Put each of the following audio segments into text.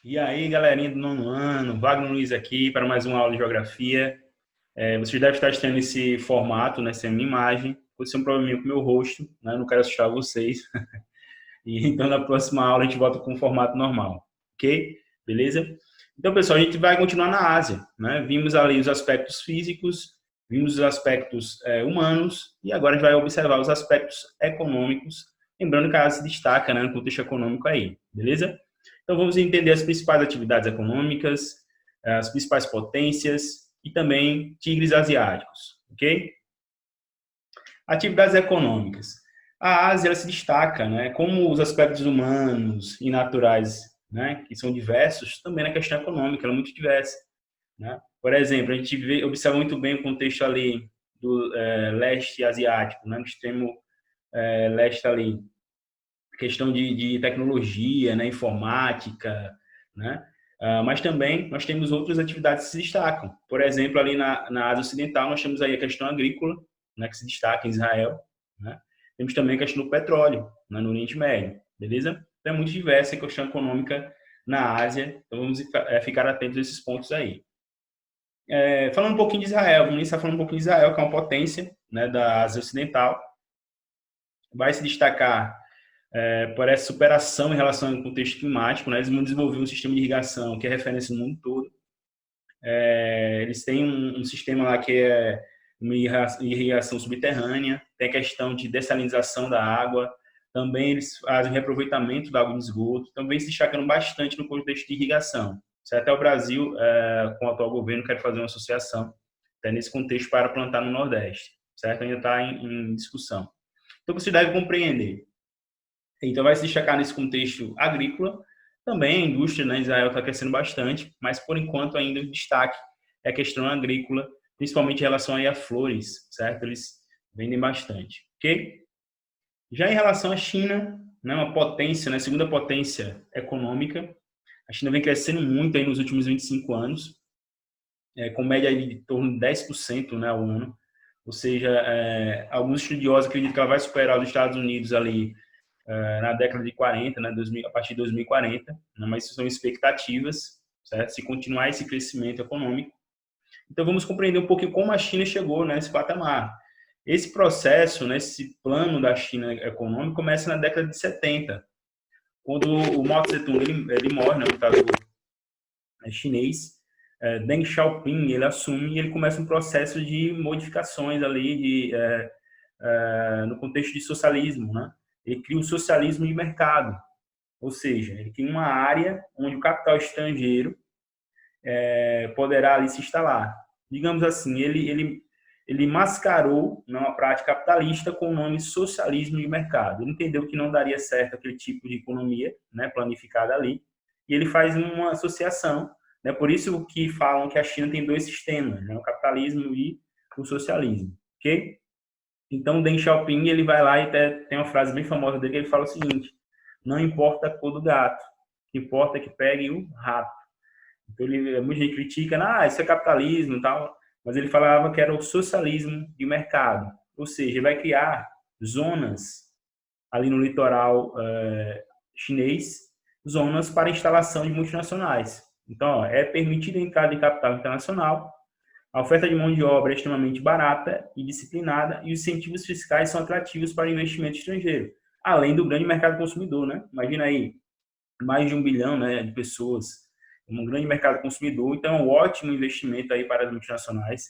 E aí, galerinha do nono ano, Wagner Luiz aqui para mais uma aula de geografia. Vocês devem estar estranhando esse formato, né, sem minha imagem. Pode ser um probleminha com o meu rosto, né? Não quero assustar vocês. E então, na próxima aula, a gente volta com o formato normal, ok? Beleza? Então, pessoal, a gente vai continuar na Ásia, né? Vimos ali os aspectos físicos, vimos os aspectos humanos, e agora a gente vai observar os aspectos econômicos, lembrando que a Ásia se destaca, né, no contexto econômico aí, beleza? Então, vamos entender as principais atividades econômicas, as principais potências e também tigres asiáticos, ok? Atividades econômicas. A Ásia ela se destaca, né, como os aspectos humanos e naturais, né, que são diversos, também na questão econômica, ela é muito diversa, né? Por exemplo, a gente observa muito bem o contexto ali do leste asiático, né, no extremo leste ali, questão de tecnologia, né, informática, né? Mas também nós temos outras atividades que se destacam. Por exemplo, ali na Ásia Ocidental, nós temos aí a questão agrícola, né, que se destaca em Israel, né? Temos também a questão do petróleo, né, no Oriente Médio, beleza? Então é muito diversa a questão econômica na Ásia, então vamos ficar atentos a esses pontos aí. Falando um pouquinho de Israel, vamos iniciar falando um pouquinho de Israel, que é uma potência, né, da Ásia Ocidental, vai se destacar por essa superação em relação ao contexto climático, né? Eles vão desenvolver um sistema de irrigação que é referência no mundo todo. Eles têm um sistema lá que é uma irrigação subterrânea, tem a questão de dessalinização da água, também eles fazem reaproveitamento da água de esgoto, também se destacando bastante no contexto de irrigação. Até o Brasil, com o atual governo, quer fazer uma associação nesse contexto para plantar no Nordeste, certo? Ainda está em discussão. Então, você deve compreender. Então, vai se destacar nesse contexto agrícola. Também a indústria, né, Israel está crescendo bastante, mas por enquanto ainda o destaque é a questão agrícola, principalmente em relação aí a flores, certo? Eles vendem bastante, ok? Já em relação à China, né, uma potência, né, segunda potência econômica, a China vem crescendo muito aí nos últimos 25 anos, com média aí de torno de 10%, né, ao ano. Ou seja, alguns estudiosos acreditam que ela vai superar os Estados Unidos ali na década de 40, né, a partir de 2040, né, mas isso são expectativas, certo? Se continuar esse crescimento econômico. Então vamos compreender um pouquinho como a China chegou nesse patamar. Esse processo, né, esse plano da China econômico começa na década de 70, quando o Mao Tse-tung ele morre, né, o ditador chinês. Deng Xiaoping ele assume e ele começa um processo de modificações ali no contexto de socialismo, né? Ele cria o socialismo de mercado, ou seja, ele cria uma área onde o capital estrangeiro poderá ali se instalar. Digamos assim, ele mascarou uma prática capitalista com o nome socialismo de mercado. Ele entendeu que não daria certo aquele tipo de economia, né, planificada ali, e ele faz uma associação, né, por isso que falam que a China tem dois sistemas, né, o capitalismo e o socialismo, ok? Então, Deng Xiaoping, ele vai lá e tem uma frase bem famosa dele que ele fala o seguinte: não importa a cor do gato, o que importa é que pegue o rato. Então, muita gente critica, isso é capitalismo e tal, mas ele falava que era o socialismo de mercado. Ou seja, ele vai criar zonas ali no litoral chinês, zonas para instalação de multinacionais. Então, é permitida a entrada de capital internacional, a oferta de mão de obra é extremamente barata e disciplinada e os incentivos fiscais são atrativos para o investimento estrangeiro, além do grande mercado consumidor, né? Imagina aí, mais de 1 bilhão, né, de pessoas, um grande mercado consumidor, então é um ótimo investimento aí para as multinacionais,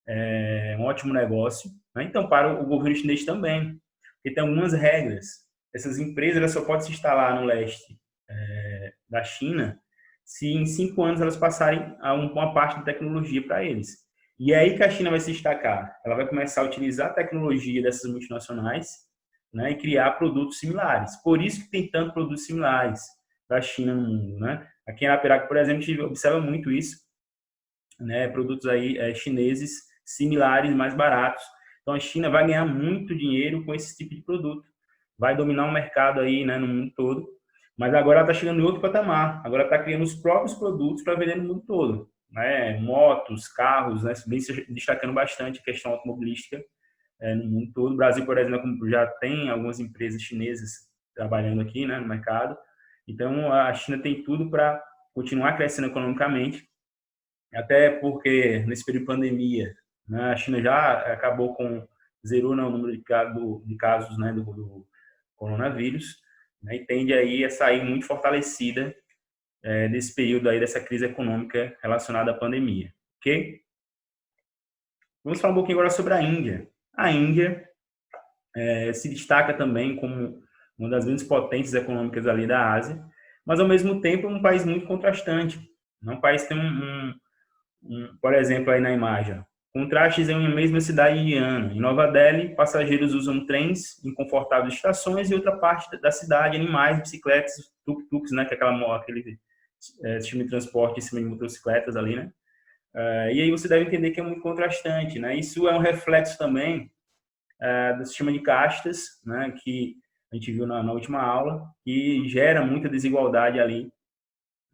é um ótimo negócio, né? Então para o governo chinês também, porque tem algumas regras. Essas empresas elas só podem se instalar no leste da China se em 5 anos elas passarem uma parte da tecnologia para eles. E é aí que a China vai se destacar. Ela vai começar a utilizar a tecnologia dessas multinacionais, né, e criar produtos similares. Por isso que tem tantos produtos similares da China no mundo, né? Aqui em Arapiraca, por exemplo, a gente observa muito isso, né? Produtos aí chineses similares, mais baratos. Então a China vai ganhar muito dinheiro com esse tipo de produto. Vai dominar o mercado aí, né, no mundo todo. Mas agora ela está chegando em outro patamar. Agora está criando os próprios produtos para vender no mundo todo, né? Motos, carros, né? Vem se destacando bastante a questão automobilística no mundo todo. O Brasil, por exemplo, já tem algumas empresas chinesas trabalhando aqui, né, no mercado. Então, a China tem tudo para continuar crescendo economicamente, até porque nesse período de pandemia, né, a China já acabou com, zerou, né, o número de casos, né, do coronavírus, né, e tende aí a sair muito fortalecida desse período aí, dessa crise econômica relacionada à pandemia, ok? Vamos falar um pouquinho agora sobre a Índia. A Índia se destaca também como uma das grandes potências econômicas ali da Ásia, mas ao mesmo tempo é um país muito contrastante. É um país que tem por exemplo, aí na imagem, contrastes em uma mesma cidade indiana. Em Nova Delhi, passageiros usam trens em confortáveis estações e outra parte da cidade, animais, bicicletas, tuk-tuks, né, que é aquele sistema de transporte em cima de motocicletas ali, né? E aí você deve entender que é muito contrastante, né? Isso é um reflexo também do sistema de castas, né, que a gente viu na última aula, que gera muita desigualdade ali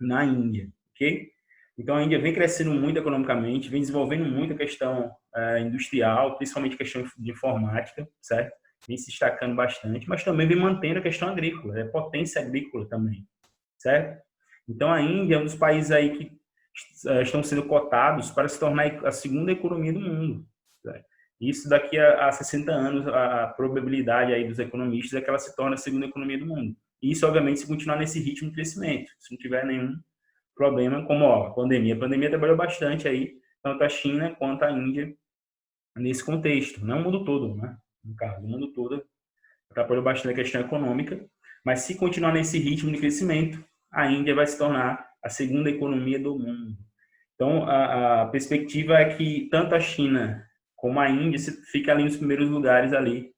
na Índia, ok? Então a Índia vem crescendo muito economicamente, vem desenvolvendo muito a questão industrial, principalmente a questão de informática, certo? Vem se destacando bastante, mas também vem mantendo a questão agrícola, potência agrícola também, certo? Então a Índia é um dos países aí que estão sendo cotados para se tornar a segunda economia do mundo. Certo? Isso daqui a 60 anos, a probabilidade aí dos economistas é que ela se torne a segunda economia do mundo. E isso, obviamente, se continuar nesse ritmo de crescimento, se não tiver nenhum problema, como a pandemia. A pandemia trabalhou bastante aí, tanto a China quanto a Índia, nesse contexto. Não o mundo todo, né? No caso, o mundo todo trabalhou bastante a questão econômica, mas se continuar nesse ritmo de crescimento, a Índia vai se tornar a segunda economia do mundo. Então, a perspectiva é que tanto a China como a Índia fiquem ali nos primeiros lugares ali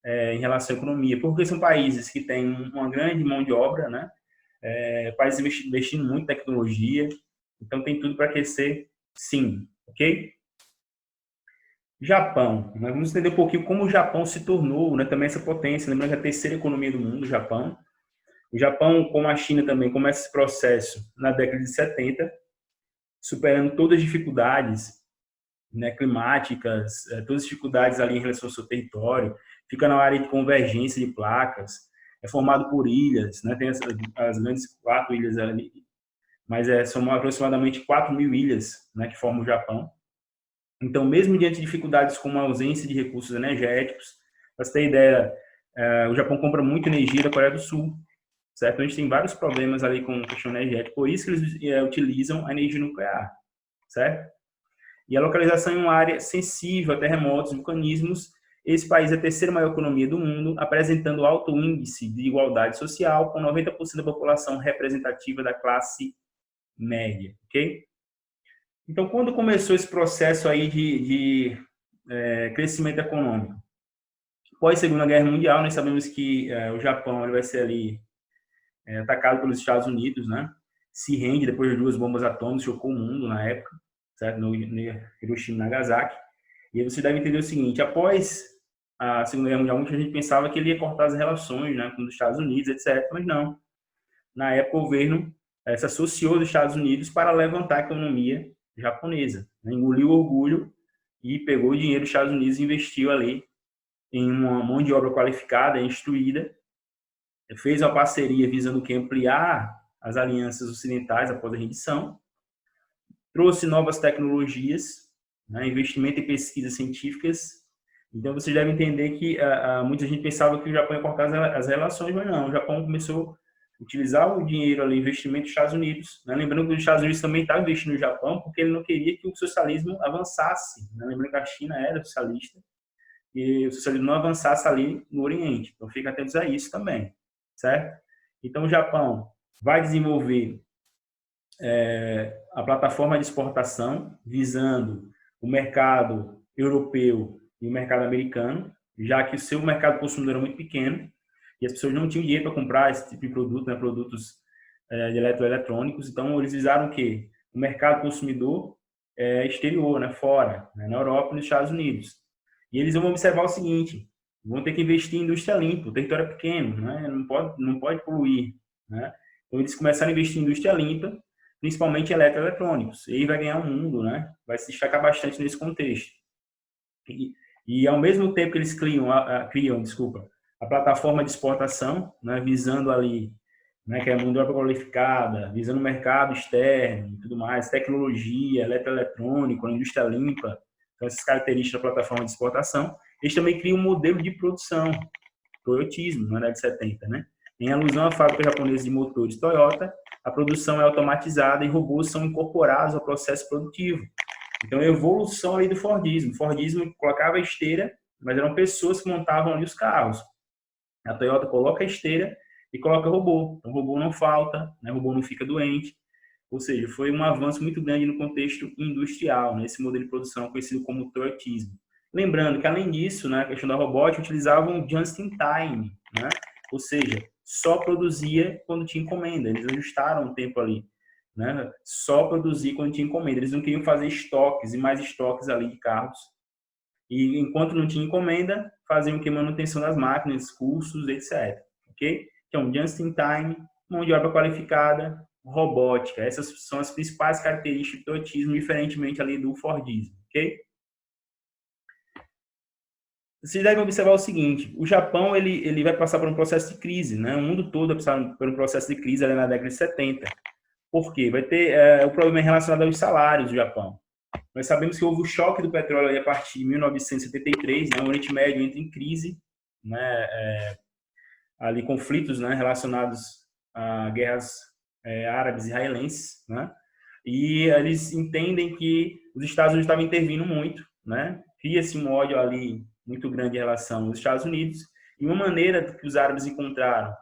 em relação à economia, porque são países que têm uma grande mão de obra, né? Países investindo muito em tecnologia, então tem tudo para crescer, sim, ok? Japão, nós vamos entender um pouquinho como o Japão se tornou, né, também essa potência, lembrando que é a terceira economia do mundo, o Japão. O Japão, como a China também, começa esse processo na década de 70, superando todas as dificuldades, né, climáticas, todas as dificuldades ali em relação ao seu território, fica na área de convergência de placas, é formado por ilhas, né, tem as grandes 4 ilhas ali, mas são aproximadamente 4.000 ilhas, né, que formam o Japão. Então, mesmo diante de dificuldades como a ausência de recursos energéticos, para você ter ideia, o Japão compra muita energia da Coreia do Sul, certo? A gente tem vários problemas ali com a questão energética, por isso que eles utilizam a energia nuclear, certo? E a localização em uma área sensível a terremotos, vulcanismos, esse país é a terceira maior economia do mundo, apresentando alto índice de igualdade social, com 90% da população representativa da classe média, ok? Então, quando começou esse processo aí de crescimento econômico? Após a Segunda Guerra Mundial, nós sabemos que o Japão ele vai ser ali atacado pelos Estados Unidos, né? Se rende depois de 2 bombas atômicas, chocou o mundo na época, certo? No Hiroshima e Nagasaki. E aí você deve entender o seguinte: após a Segunda Guerra Mundial, muita gente pensava que ele ia cortar as relações, né, com os Estados Unidos, etc. Mas não. Na época, o governo se associou aos Estados Unidos para levantar a economia japonesa, né? Engoliu o orgulho e pegou o dinheiro dos Estados Unidos e investiu ali em uma mão de obra qualificada, instruída, fez uma parceria visando que ampliar as alianças ocidentais após a rendição, trouxe novas tecnologias, né, investimento em pesquisas científicas. Então, vocês devem entender que muita gente pensava que o Japão ia cortar as relações, mas não, o Japão começou a utilizar o dinheiro ali, investimento dos Estados Unidos, né? Lembrando que os Estados Unidos também estavam investindo no Japão, porque ele não queria que o socialismo avançasse, né? Lembrando que a China era socialista, e o socialismo não avançasse ali no Oriente. Então, fica atentos a isso também, certo? Então, o Japão vai desenvolver a plataforma de exportação, visando o mercado europeu e o mercado americano, já que o seu mercado consumidor era muito pequeno e as pessoas não tinham dinheiro para comprar esse tipo de produto, né, produtos de eletroeletrônicos. Então, eles visaram o quê? O mercado consumidor exterior, né, fora, né, na Europa e nos Estados Unidos. E eles vão observar o seguinte: vão ter que investir em indústria limpa, o território é pequeno, né, não pode poluir, né? Então, eles começaram a investir em indústria limpa, principalmente eletroeletrônicos. E aí vai ganhar um mundo, né? Vai se destacar bastante nesse contexto. E ao mesmo tempo que eles criam, desculpa, a plataforma de exportação, né, visando ali né, que é a mão de obra qualificada, visando o mercado externo e tudo mais, tecnologia, eletroeletrônico, indústria limpa, então essas características da plataforma de exportação. Eles também criam um modelo de produção, Toyotismo, na década de 70, né? Em alusão à fábrica japonesa de motores Toyota, a produção é automatizada e robôs são incorporados ao processo produtivo. Então, a evolução aí do Fordismo. O Fordismo colocava a esteira, mas eram pessoas que montavam ali os carros. A Toyota coloca a esteira e coloca robô. Então, o robô não falta, né? O robô não fica doente. Ou seja, foi um avanço muito grande no contexto industrial, nesse modelo de produção conhecido como Toyotismo. Lembrando que, além disso, na questão da robótica, utilizavam just in time, né? Ou seja, só produzia quando tinha encomenda. Eles ajustaram o tempo ali, né? Só produzia quando tinha encomenda. Eles não queriam fazer estoques e mais estoques ali de carros. E enquanto não tinha encomenda, faziam que manutenção das máquinas, cursos, etc. Ok? Então, just in time, mão de obra qualificada, robótica. Essas são as principais características do Toyotismo, diferentemente ali do Fordismo. Ok? Vocês devem observar o seguinte: o Japão ele vai passar por um processo de crise, né? O mundo todo vai passar por um processo de crise ali na década de 70. Por quê? Vai ter o problema relacionado aos salários do Japão. Nós sabemos que houve o choque do petróleo aí a partir de 1973, né? O Oriente Médio entra em crise, né? Ali conflitos, né? Relacionados a guerras árabes e israelenses, né? E eles entendem que os Estados Unidos estavam intervindo muito, né? Cria-se um ódio ali muito grande em relação aos Estados Unidos, e uma maneira que os árabes encontraram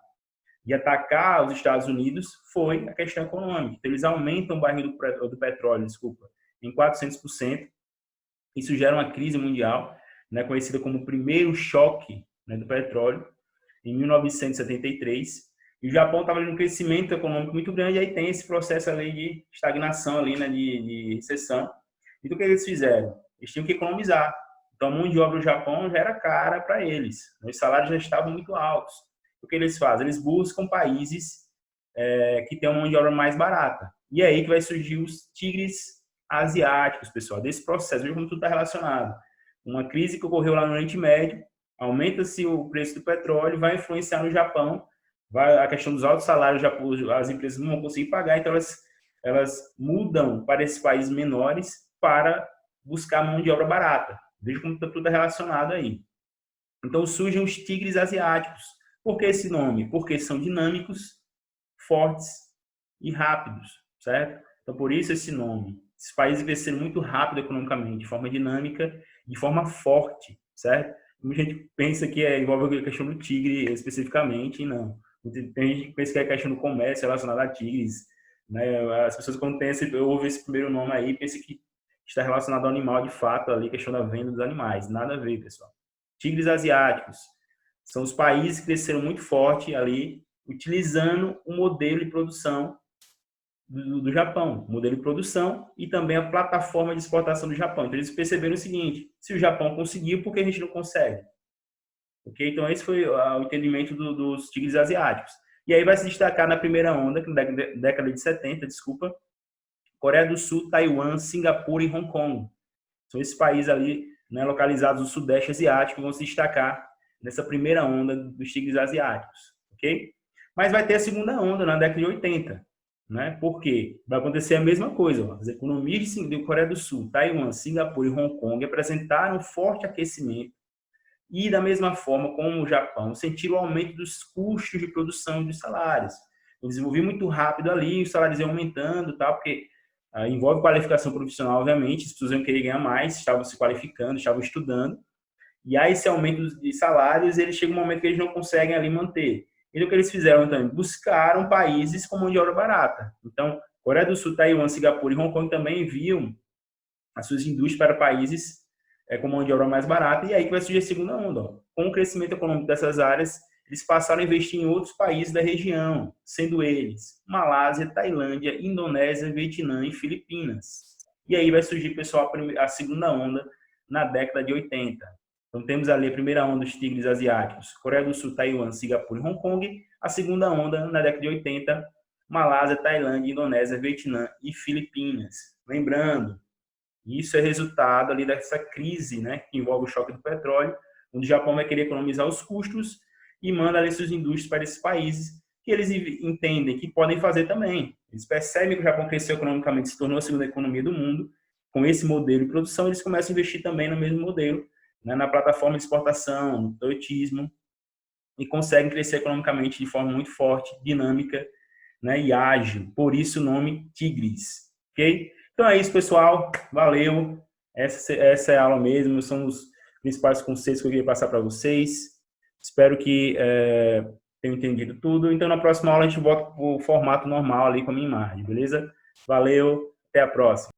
de atacar os Estados Unidos foi a questão econômica. Então, eles aumentam o barril do petróleo, desculpa, em 400%. Isso gera uma crise mundial, né, conhecida como o primeiro choque, né, do petróleo, em 1973. E o Japão estava em um crescimento econômico muito grande, e aí tem esse processo ali de estagnação, ali, né, de recessão. Então, o que eles fizeram? Eles tinham que economizar. Então, a mão de obra do Japão já era cara para eles. Os salários já estavam muito altos. O que eles fazem? Eles buscam países que têm uma mão de obra mais barata. E é aí que vai surgir os tigres asiáticos, pessoal, desse processo. Veja como tudo está relacionado. Uma crise que ocorreu lá no Oriente Médio, aumenta-se o preço do petróleo, vai influenciar no Japão, a questão dos altos salários, as empresas não vão conseguir pagar, então elas mudam para esses países menores para buscar mão de obra barata. Veja como está tudo relacionado aí. Então surgem os tigres asiáticos. Por que esse nome? Porque são dinâmicos, fortes e rápidos, certo? Então por isso esse nome. Esses países cresceram muito rápido economicamente, de forma dinâmica, de forma forte, certo? Muita gente pensa que envolve a questão do tigre especificamente, e não. Tem gente que pensa que é a questão do comércio relacionado a tigres, né? As pessoas quando ouvem esse primeiro nome aí, pensam que está relacionado ao animal de fato, ali, questão da venda dos animais. Nada a ver, pessoal. Tigres asiáticos são os países que cresceram muito forte ali, utilizando o modelo de produção do Japão, o modelo de produção e também a plataforma de exportação do Japão. Então, eles perceberam o seguinte: se o Japão conseguiu, por que a gente não consegue? Ok? Então, esse foi o entendimento dos tigres asiáticos. E aí vai se destacar na primeira onda, que na década de 70, desculpa, Coreia do Sul, Taiwan, Singapura e Hong Kong. São esses países ali, né, localizados no Sudeste Asiático, que vão se destacar nessa primeira onda dos tigres asiáticos, ok? Mas vai ter a segunda onda na década de 80, né? Por quê? Vai acontecer a mesma coisa. Ó. As economias de Coreia do Sul, Taiwan, Singapura e Hong Kong apresentaram forte aquecimento e, da mesma forma como o Japão, sentiram o aumento dos custos de produção e dos salários. Eu desenvolvi muito rápido ali, os salários iam aumentando, tá? Porque envolve qualificação profissional, obviamente, as pessoas iam querer ganhar mais, estavam se qualificando, estavam estudando, e aí esse aumento de salários, ele chega um momento que eles não conseguem ali manter. E o que eles fizeram, então? Buscaram países com mão de obra barata. Então, Coreia do Sul, Taiwan, Singapura e Hong Kong também enviam as suas indústrias para países com mão de obra mais barata, e aí que vai surgir a segunda onda. Ó. Com o crescimento econômico dessas áreas, eles passaram a investir em outros países da região, sendo eles Malásia, Tailândia, Indonésia, Vietnã e Filipinas. E aí vai surgir, pessoal, a segunda onda na década de 80. Então temos ali a primeira onda dos tigres asiáticos, Coreia do Sul, Taiwan, Singapura e Hong Kong. A segunda onda na década de 80, Malásia, Tailândia, Indonésia, Vietnã e Filipinas. Lembrando, isso é resultado ali dessa crise, né, que envolve o choque do petróleo, onde o Japão vai querer economizar os custos e manda ali suas indústrias para esses países, que eles entendem que podem fazer também. Eles percebem que o Japão cresceu economicamente, se tornou a segunda economia do mundo, com esse modelo de produção, eles começam a investir também no mesmo modelo, né, na plataforma de exportação, no turismo, e conseguem crescer economicamente de forma muito forte, dinâmica, né, e ágil. Por isso o nome Tigres. Ok? Então é isso, pessoal. Valeu. Essa é a aula mesmo. São os principais conceitos que eu queria passar para vocês. Espero que tenham entendido tudo. Então, na próxima aula, a gente volta para o formato normal ali com a minha imagem, beleza? Valeu. Até a próxima.